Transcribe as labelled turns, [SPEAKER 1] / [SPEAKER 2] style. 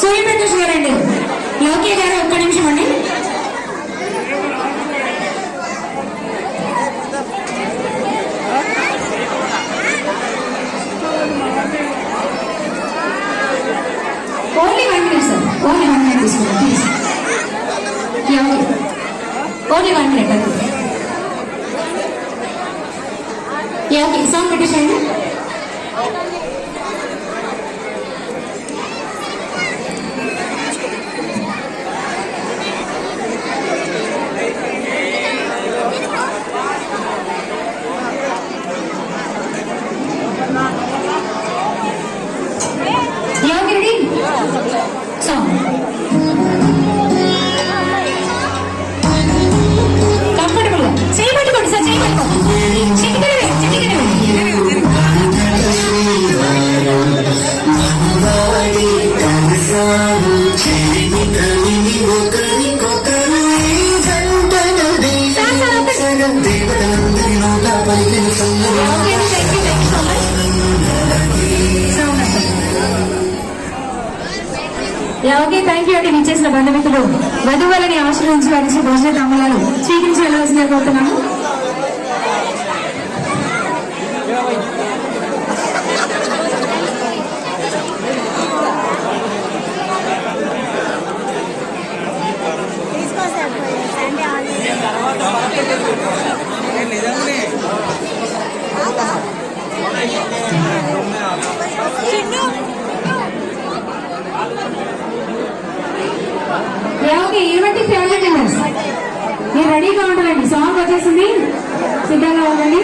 [SPEAKER 1] సూర్యప్రకాష్ గారండి. లోకే గారు ఒక్క నిమిషం అండి. Only 1 minute sir, only 1 minute తీసుకోండి ప్లీజ్. ఓన్లీ 1 minute అండి. ఓకే సాంగ్ పెట్టేసేయండి. కంఫర్టబుల్ గా చేయబట్టుకోండి సార్, చేయబట్టుకోండి. ఓకే, థ్యాంక్ యూ అండి. విచ్చేసిన బంధుమిత్రులు వధువులని ఆశ్రయించి వారి భోజన తాంబూలాలు స్వీకరించి వెళ్ళవలసిందిగా కోరుతున్నాము. ఇటువంటి ఫేవరెట్ మీరు రెడీగా ఉండాలండి. సాంగ్ వచ్చేసింది, సిద్ధంగా ఉండండి.